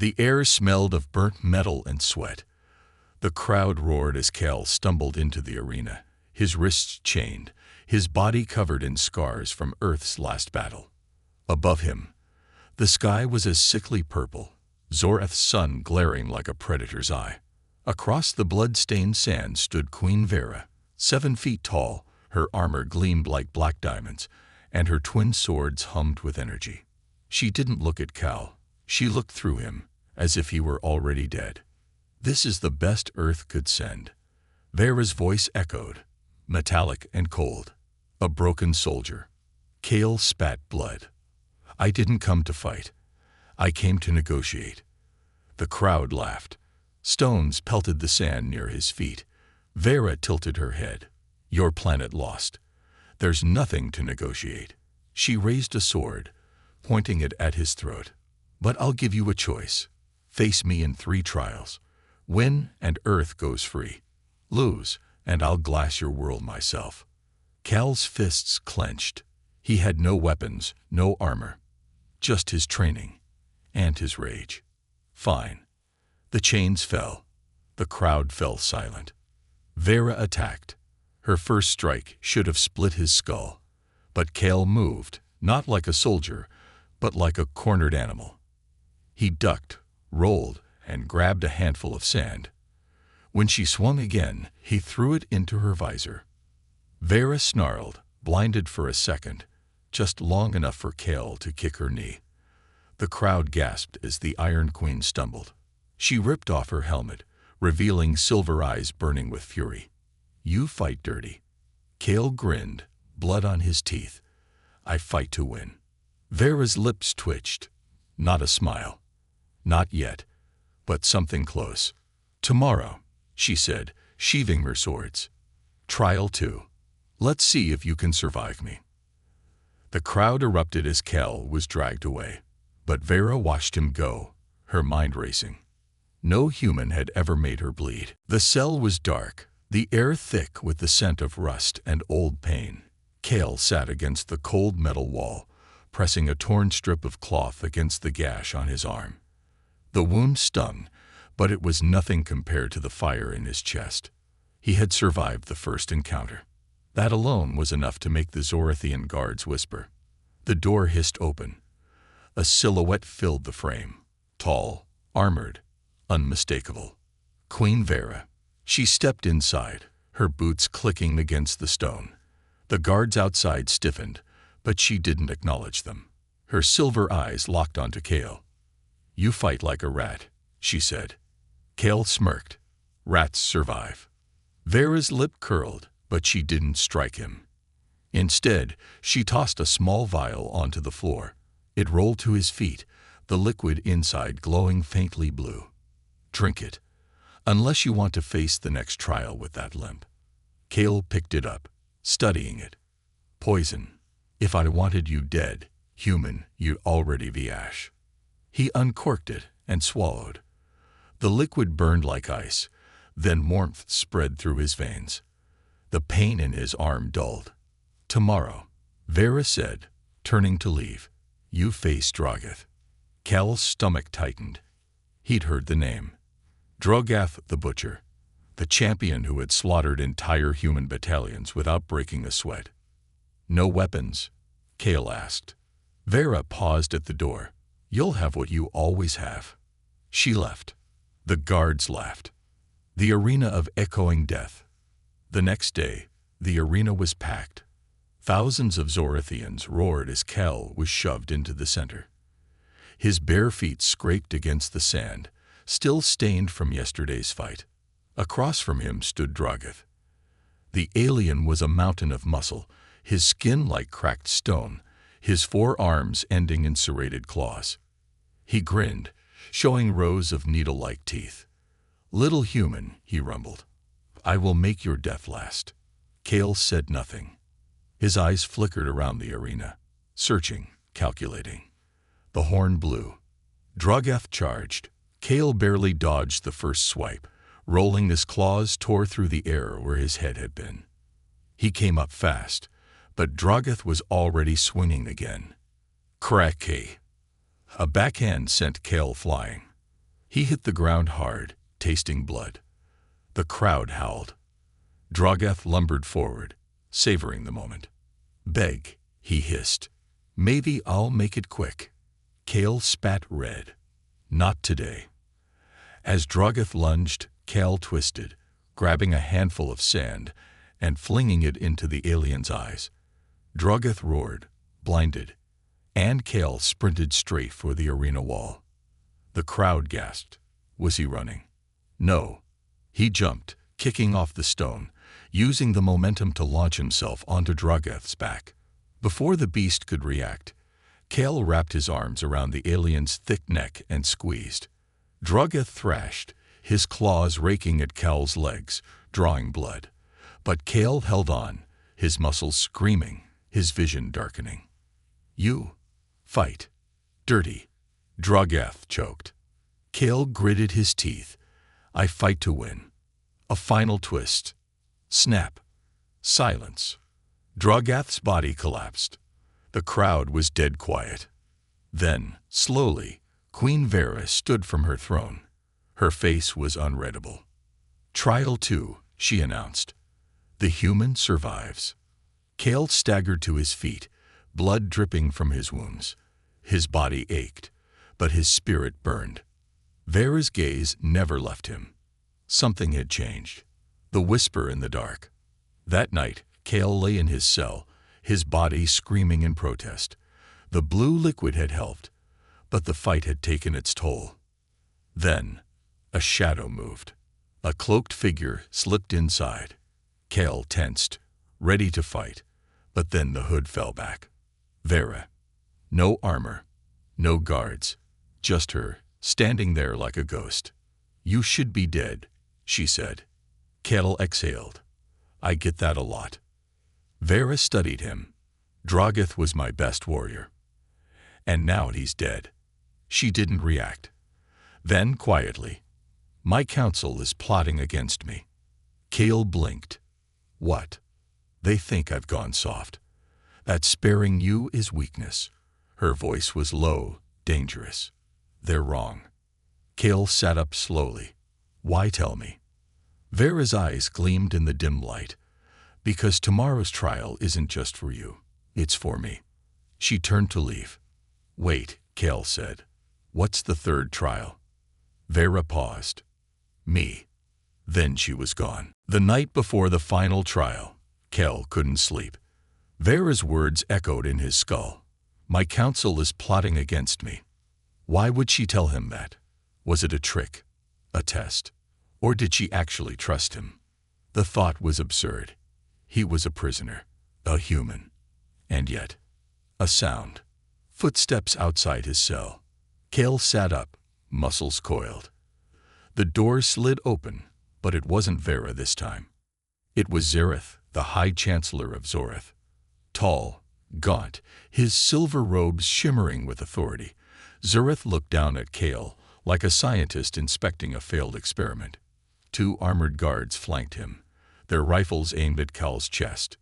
The air smelled of burnt metal and sweat. The crowd roared as Kale stumbled into the arena, his wrists chained, his body covered in scars from Earth's last battle. Above him, the sky was a sickly purple, Zorath's sun glaring like a predator's eye. Across the blood-stained sand stood Queen Vera, 7 feet tall, her armor gleamed like black diamonds, and her twin swords hummed with energy. She didn't look at Cal, she looked through him, as if he were already dead. "This is the best Earth could send." Vera's voice echoed, metallic and cold. "A broken soldier." Kale spat blood. "I didn't come to fight. I came to negotiate." The crowd laughed. Stones pelted the sand near his feet. Vera tilted her head. "Your planet lost. There's nothing to negotiate." She raised a sword, pointing it at his throat. "But I'll give you a choice. Face me in 3 trials. Win, and Earth goes free. Lose, and I'll glass your world myself." Cal's fists clenched. He had no weapons, no armor. Just his training, and his rage. "Fine." The chains fell. The crowd fell silent. Vera attacked. Her first strike should have split his skull. But Kale moved, not like a soldier, but like a cornered animal. He ducked, rolled, and grabbed a handful of sand. When she swung again, he threw it into her visor. Vera snarled, blinded for a second, just long enough for Kale to kick her knee. The crowd gasped as the Iron Queen stumbled. She ripped off her helmet, revealing silver eyes burning with fury. "You fight dirty." Kale grinned, blood on his teeth. "I fight to win." Vera's lips twitched. Not a smile. Not yet, but something close. "Tomorrow," she said, sheathing her swords. "Trial 2. Let's see if you can survive me." The crowd erupted as Kel was dragged away, but Vera watched him go, her mind racing. No human had ever made her bleed. The cell was dark, the air thick with the scent of rust and old pain. Kale sat against the cold metal wall, pressing a torn strip of cloth against the gash on his arm. The wound stung, but it was nothing compared to the fire in his chest. He had survived the first encounter. That alone was enough to make the Zorathian guards whisper. The door hissed open. A silhouette filled the frame, tall, armored, unmistakable. Queen Vera. She stepped inside, her boots clicking against the stone. The guards outside stiffened, but she didn't acknowledge them. Her silver eyes locked onto Kale. "You fight like a rat," she said. Kale smirked. "Rats survive." Vera's lip curled, but she didn't strike him. Instead, she tossed a small vial onto the floor. It rolled to his feet, the liquid inside glowing faintly blue. "Drink it, unless you want to face the next trial with that limp." Kale picked it up, studying it. "Poison. If I wanted you dead, human, you'd already be ash." He uncorked it and swallowed. The liquid burned like ice, then warmth spread through his veins. The pain in his arm dulled. "Tomorrow," Vera said, turning to leave, "you face Drogath." Cal's stomach tightened. He'd heard the name. Drogath the Butcher, the champion who had slaughtered entire human battalions without breaking a sweat. "No weapons?" Kale asked. Vera paused at the door. "You'll have what you always have." She left. The guards laughed. The arena of echoing death. The next day, the arena was packed. Thousands of Zorathians roared as Kel was shoved into the center. His bare feet scraped against the sand, still stained from yesterday's fight. Across from him stood Drogath. The alien was a mountain of muscle, his skin like cracked stone, his 4 arms ending in serrated claws. He grinned, showing rows of needle-like teeth. "Little human," he rumbled, "I will make your death last." Kale said nothing. His eyes flickered around the arena, searching, calculating. The horn blew. Drogath charged. Kale barely dodged the first swipe. Rolling his claws tore through the air where his head had been. He came up fast, but Drogath was already swinging again. Cracky! A backhand sent Kale flying. He hit the ground hard, tasting blood. The crowd howled. Drogoth lumbered forward, savoring the moment. "Beg," he hissed. "Maybe I'll make it quick." Kale spat red. "Not today." As Drogoth lunged, Kale twisted, grabbing a handful of sand and flinging it into the alien's eyes. Drogoth roared, blinded, and Kale sprinted straight for the arena wall. The crowd gasped. Was he running? No. He jumped, kicking off the stone, using the momentum to launch himself onto Drogoth's back. Before the beast could react, Kale wrapped his arms around the alien's thick neck and squeezed. Drogoth thrashed, his claws raking at Kale's legs, drawing blood. But Kale held on, his muscles screaming, his vision darkening. "You fight. Dirty." Drogoth choked. Kale gritted his teeth. "I fight to win." A final twist. Snap. Silence. Drogoth's body collapsed. The crowd was dead quiet. Then, slowly, Queen Vera stood from her throne. Her face was unreadable. "Trial 2, she announced. "The human survives." Kale staggered to his feet, blood dripping from his wounds. His body ached, but his spirit burned. Vera's gaze never left him. Something had changed. The whisper in the dark. That night, Kale lay in his cell, his body screaming in protest. The blue liquid had helped, but the fight had taken its toll. Then, a shadow moved. A cloaked figure slipped inside. Kale tensed, ready to fight, but then the hood fell back. Vera. No armor, no guards, just her, standing there like a ghost. "You should be dead," she said. Kale exhaled. "I get that a lot." Vera studied him. "Drogoth was my best warrior. And now he's dead." She didn't react. Then, quietly, "My council is plotting against me." Kale blinked. "What?" "They think I've gone soft. That sparing you is weakness." Her voice was low, dangerous. "They're wrong." Kale sat up slowly. "Why tell me?" Vera's eyes gleamed in the dim light. "Because tomorrow's trial isn't just for you. It's for me." She turned to leave. "Wait," Kale said. "What's the third trial?" Vera paused. "Me." Then she was gone. The night before the final trial, Kale couldn't sleep. Vera's words echoed in his skull. "My council is plotting against me." Why would she tell him that? Was it a trick? A test? Or did she actually trust him? The thought was absurd. He was a prisoner, a human. And yet, a sound. Footsteps outside his cell. Kale sat up, muscles coiled. The door slid open, but it wasn't Vera this time. It was Zareth, the High Chancellor of Zoreth. Tall, gaunt, his silver robes shimmering with authority, Zareth looked down at Kale like a scientist inspecting a failed experiment. 2 armored guards flanked him, their rifles aimed at Kale's chest.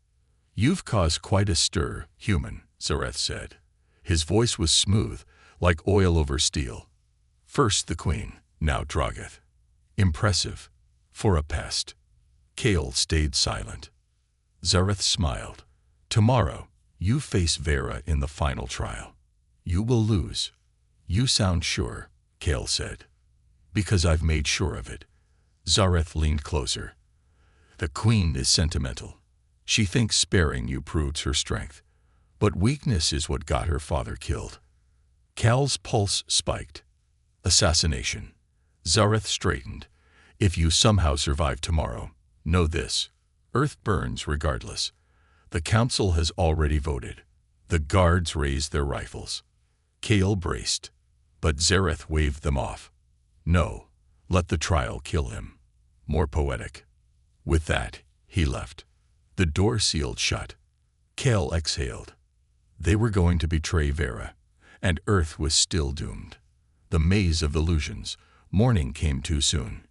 "You've caused quite a stir, human," Zareth said. His voice was smooth, like oil over steel. "First the Queen, now Drogoth. Impressive, for a pest." Kale stayed silent. Zareth smiled. "Tomorrow, you face Vera in the final trial. You will lose." "You sound sure," Kale said. "Because I've made sure of it." Zareth leaned closer. "The Queen is sentimental. She thinks sparing you proves her strength. But weakness is what got her father killed." Kale's pulse spiked. Assassination. Zareth straightened. "If you somehow survive tomorrow, know this. Earth burns regardless. The council has already voted." The guards raised their rifles. Kale braced, but Zareth waved them off. "No, let the trial kill him." More poetic. With that, he left. The door sealed shut. Kale exhaled. They were going to betray Vera, and Earth was still doomed. The maze of illusions. Morning came too soon.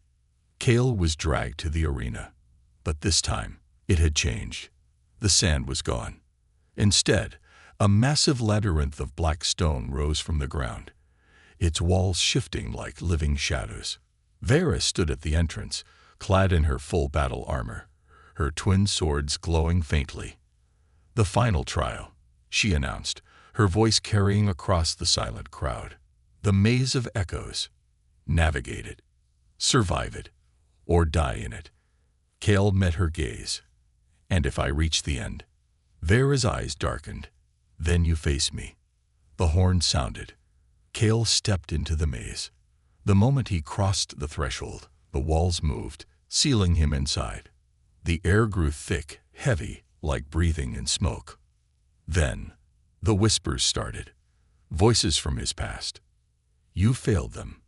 Kale was dragged to the arena. But this time, it had changed. The sand was gone. Instead, a massive labyrinth of black stone rose from the ground. its walls shifting like living shadows. Vera stood at the entrance, clad in her full battle armor, her twin swords glowing faintly. "The final trial," she announced, her voice carrying across the silent crowd. "The maze of echoes. Navigate it. Survive it. Or die in it." Kale met her gaze. "And if I reach the end?" Vera's eyes darkened. "Then you face me." The horn sounded. Kale stepped into the maze. The moment he crossed the threshold, the walls moved, sealing him inside. The air grew thick, heavy, like breathing in smoke. Then, the whispers started. Voices from his past. "You failed them.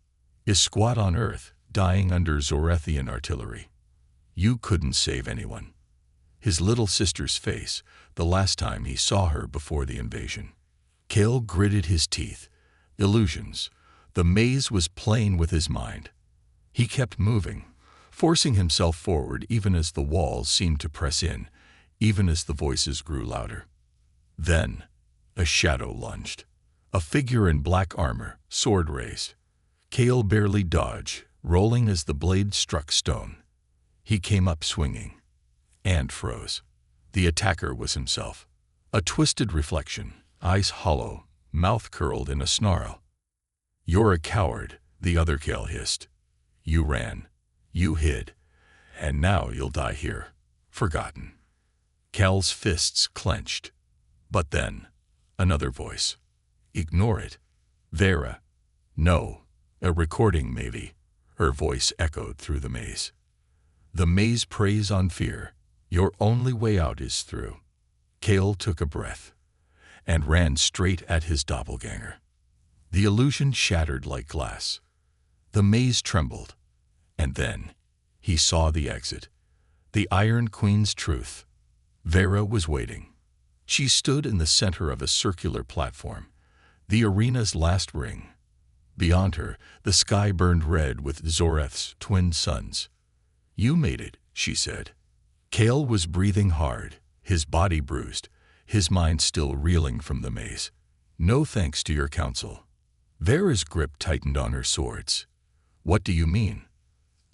Is squat on Earth, dying under Zorethian artillery. You couldn't save anyone." His little sister's face, the last time he saw her before the invasion. Kale gritted his teeth. Illusions. The maze was playing with his mind. He kept moving, forcing himself forward even as the walls seemed to press in, even as the voices grew louder. Then, a shadow lunged. A figure in black armor, sword raised. Kale barely dodged, rolling as the blade struck stone. He came up swinging. And froze. The attacker was himself. A twisted reflection, eyes hollow, mouth curled in a snarl. "You're a coward," the other Kale hissed. "You ran. You hid. And now you'll die here, forgotten." Cal's fists clenched. But then, another voice. "Ignore it." "Vera." "No. A recording, maybe." Her voice echoed through the maze. "The maze preys on fear. Your only way out is through." Kale took a breath and ran straight at his doppelganger. The illusion shattered like glass. The maze trembled. And then, he saw the exit. The Iron Queen's truth. Vera was waiting. She stood in the center of a circular platform, the arena's last ring. Beyond her, the sky burned red with Zoreth's twin suns. "You made it," she said. Kale was breathing hard, his body bruised, his mind still reeling from the maze. "No thanks to your counsel." Vera's grip tightened on her swords. "What do you mean?"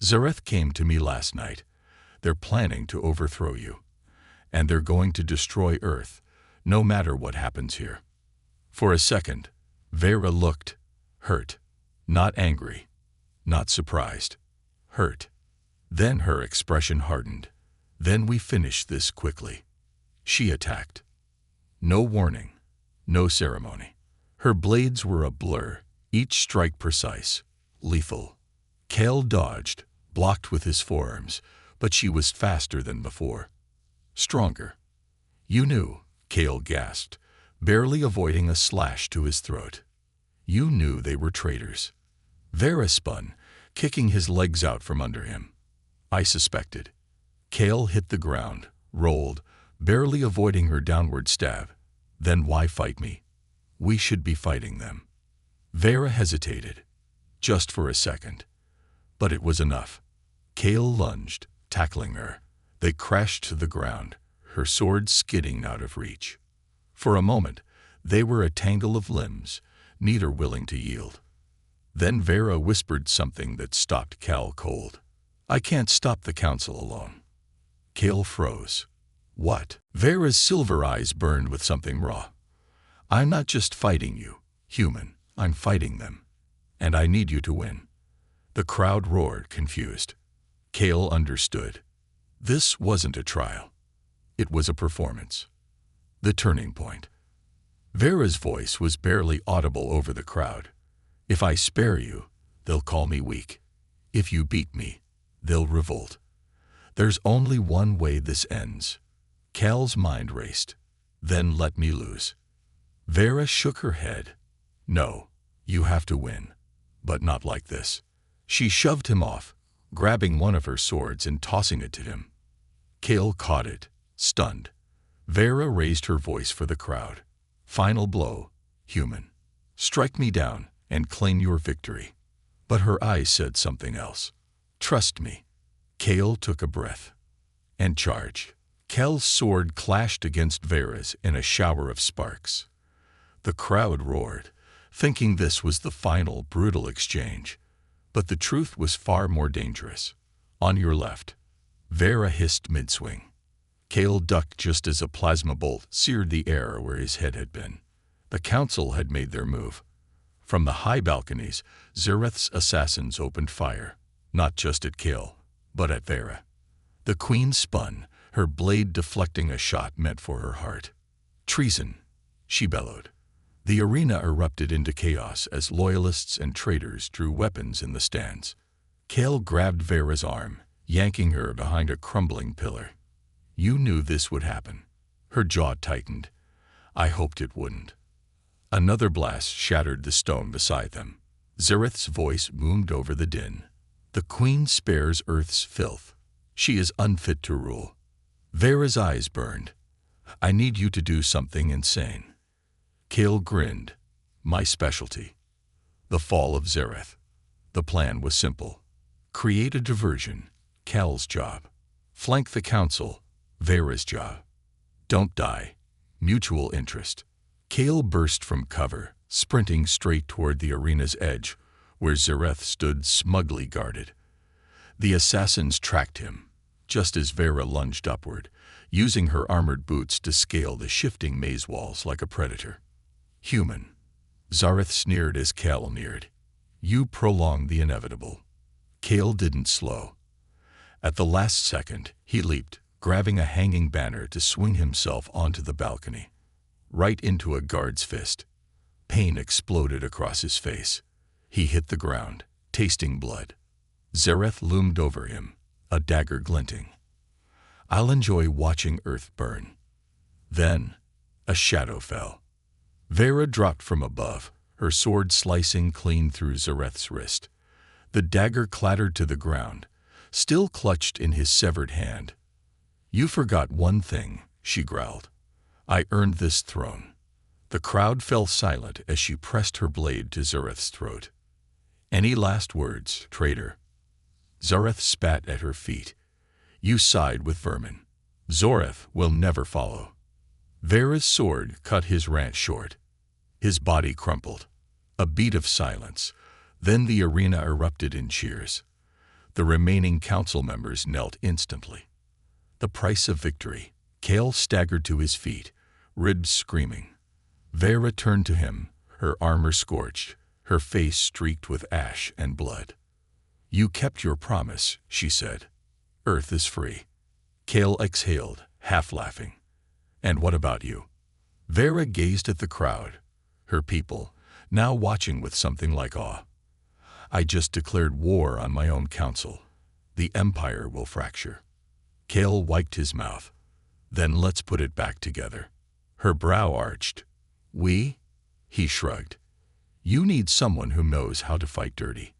"Zareth came to me last night. They're planning to overthrow you. And they're going to destroy Earth, no matter what happens here." For a second, Vera looked hurt, not angry, not surprised. Hurt. Then her expression hardened. "Then we finish this quickly." She attacked. No warning, no ceremony. Her blades were a blur, each strike precise, lethal. Kale dodged, blocked with his forearms, but she was faster than before. Stronger. "You knew," Kale gasped, barely avoiding a slash to his throat. "You knew they were traitors." Vera spun, kicking his legs out from under him. "I suspected." Kale hit the ground, rolled, barely avoiding her downward stab. "Then why fight me? We should be fighting them." Vera hesitated, just for a second. But it was enough. Kale lunged, tackling her. They crashed to the ground, her sword skidding out of reach. For a moment, they were a tangle of limbs, neither willing to yield. Then Vera whispered something that stopped Cal cold. "I can't stop the council alone." Kale froze. "What?" Vera's silver eyes burned with something raw. "I'm not just fighting you, human. I'm fighting them. And I need you to win." The crowd roared, confused. Kale understood. This wasn't a trial. It was a performance. The turning point. Vera's voice was barely audible over the crowd. "If I spare you, they'll call me weak. If you beat me, they'll revolt. There's only one way this ends." Cal's mind raced. "Then let me lose." Vera shook her head. "No, you have to win. But not like this." She shoved him off, grabbing one of her swords and tossing it to him. Kale caught it, stunned. Vera raised her voice for the crowd. "Final blow, human. Strike me down and claim your victory." But her eyes said something else. "Trust me." Kale took a breath. And charged. Cal's sword clashed against Vera's in a shower of sparks. The crowd roared. thinking this was the final, brutal exchange. But the truth was far more dangerous. On your left, Vera hissed mid-swing. Kale ducked just as a plasma bolt seared the air where his head had been. The council had made their move. From the high balconies, Zareth's assassins opened fire, not just at Kale, but at Vera. The queen spun, her blade deflecting a shot meant for her heart. "Treason," she bellowed. The arena erupted into chaos as loyalists and traitors drew weapons in the stands. Kale grabbed Vera's arm, yanking her behind a crumbling pillar. "You knew this would happen." Her jaw tightened. "I hoped it wouldn't." Another blast shattered the stone beside them. Zareth's voice boomed over the din. "The queen spares Earth's filth. She is unfit to rule." Vera's eyes burned. "I need you to do something insane." Kale grinned. "My specialty." The fall of Zareth. The plan was simple. Create a diversion. Kale's job. Flank the council. Vera's job. Don't die. Mutual interest. Kale burst from cover, sprinting straight toward the arena's edge, where Zareth stood smugly guarded. The assassins tracked him, just as Vera lunged upward, using her armored boots to scale the shifting maze walls like a predator. "Human," Zareth sneered as Kale neared. "You prolonged the inevitable." Kale didn't slow. At the last second, he leaped, grabbing a hanging banner to swing himself onto the balcony. Right into a guard's fist. Pain exploded across his face. He hit the ground, tasting blood. Zareth loomed over him, a dagger glinting. "I'll enjoy watching Earth burn." Then, a shadow fell. Vera dropped from above, her sword slicing clean through Zareth's wrist. The dagger clattered to the ground, still clutched in his severed hand. "You forgot one thing," she growled. "I earned this throne." The crowd fell silent as she pressed her blade to Zareth's throat. "Any last words, traitor?" Zareth spat at her feet. "You side with vermin. Zoreth will never follow." Vera's sword cut his rant short. His body crumpled. A beat of silence. Then the arena erupted in cheers. The remaining council members knelt instantly. The price of victory. Kale staggered to his feet, ribs screaming. Vera turned to him, her armor scorched, her face streaked with ash and blood. "You kept your promise," she said. "Earth is free." Kale exhaled, half laughing. "And what about you?" Vera gazed at the crowd, her people, now watching with something like awe. "I just declared war on my own council. The empire will fracture." Kale wiped his mouth. "Then let's put it back together." Her brow arched. "We?" He shrugged. "You need someone who knows how to fight dirty.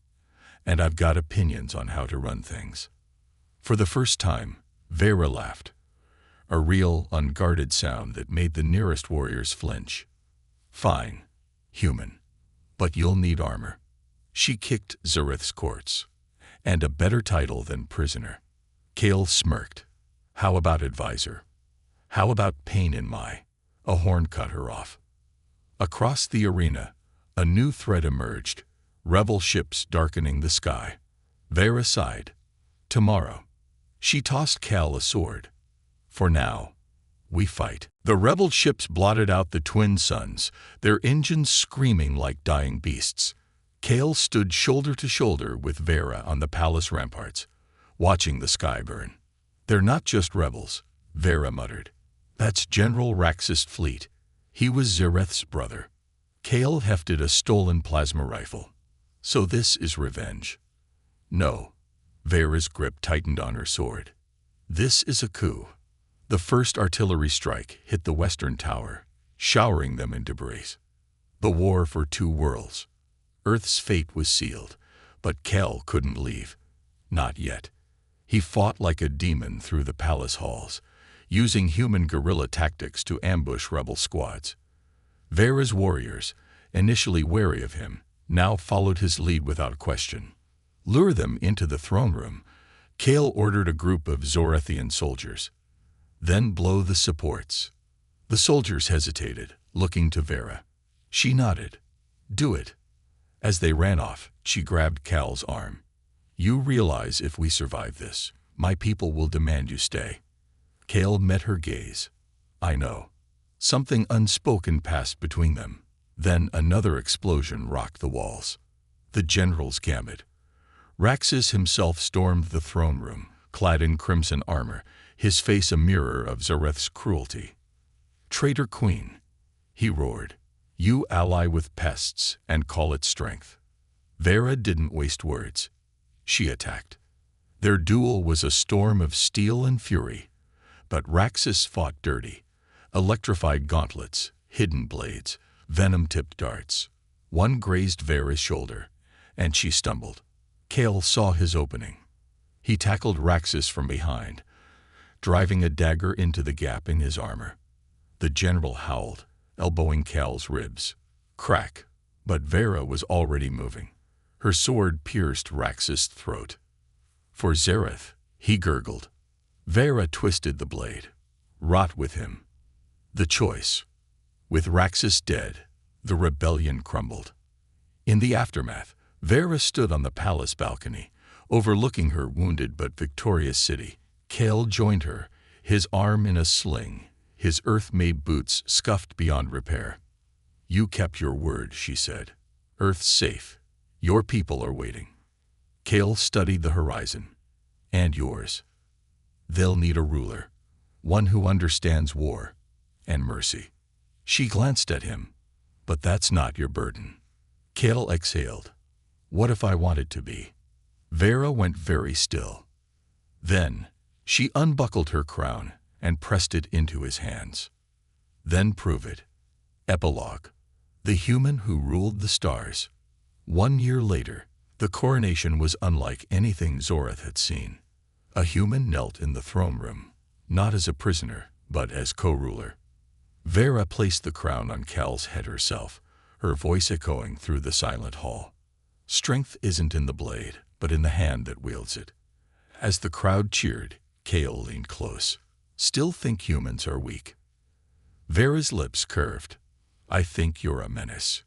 And I've got opinions on how to run things." For the first time, Vera laughed. A real, unguarded sound that made the nearest warriors flinch. "Fine, human. But you'll need armor." She kicked Zareth's courts. "And a better title than prisoner." Kale smirked. "How about advisor? How about pain in my—" A horn cut her off. Across the arena, a new threat emerged, rebel ships darkening the sky. Vera sighed. "Tomorrow." She tossed Kale a sword. "For now, we fight." The rebel ships blotted out the twin suns, their engines screaming like dying beasts. Kale stood shoulder to shoulder with Vera on the palace ramparts, watching the sky burn. "They're not just rebels," Vera muttered. "That's General Rax's fleet." He was Zareth's brother. Kale hefted a stolen plasma rifle. "So this is revenge?" "No." Vera's grip tightened on her sword. "This is a coup." The first artillery strike hit the western tower, showering them in debris. The war for two worlds. Earth's fate was sealed, but Kale couldn't leave. Not yet. He fought like a demon through the palace halls, using human guerrilla tactics to ambush rebel squads. Vera's warriors, initially wary of him, now followed his lead without question. "Lure them into the throne room," Kale ordered a group of Zorethian soldiers. "Then blow the supports." The soldiers hesitated, looking to Vera. She nodded. Do it. As they ran off, she grabbed Cal's arm. You realize if we survive this, my people will demand you stay. Cal met her gaze. I know. Something unspoken passed between them. Then another explosion rocked the walls. The general's gambit. Raxus himself stormed the throne room, clad in crimson armor, his face a mirror of Zareth's cruelty. Traitor queen, he roared. You ally with pests and call it strength. Vera didn't waste words. She attacked. Their duel was a storm of steel and fury, but Raxus fought dirty. Electrified gauntlets, hidden blades, venom-tipped darts. One grazed Vera's shoulder, and she stumbled. Cal saw his opening. He tackled Raxus from behind, driving a dagger into the gap in his armor. The general howled, elbowing Cal's ribs. Crack! But Vera was already moving. Her sword pierced Raxus' throat. For Zareth, he gurgled. Vera twisted the blade. Rot with him. The choice. With Raxus dead, the rebellion crumbled. In the aftermath, Vera stood on the palace balcony, overlooking her wounded but victorious city. Cal joined her, his arm in a sling, his earth-made boots scuffed beyond repair. You kept your word, she said. Earth's safe. Your people are waiting. Cal studied the horizon. And yours. They'll need a ruler, one who understands war and mercy. She glanced at him. But that's not your burden. Cal exhaled. What if I wanted to be? Vera went very still. Then, she unbuckled her crown and pressed it into his hands. Then prove it. Epilogue. The human who ruled the stars. 1 year later, the coronation was unlike anything Zoreth had seen. A human knelt in the throne room, not as a prisoner, but as co-ruler. Vera placed the crown on Cal's head herself, her voice echoing through the silent hall. Strength isn't in the blade, but in the hand that wields it. As the crowd cheered, Cal leaned close. Still think humans are weak? Vera's lips curved. I think you're a menace.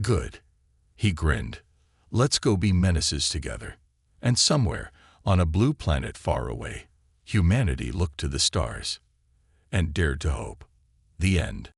Good. He grinned. Let's go be menaces together. And somewhere, on a blue planet far away, humanity looked to the stars and dared to hope. The end.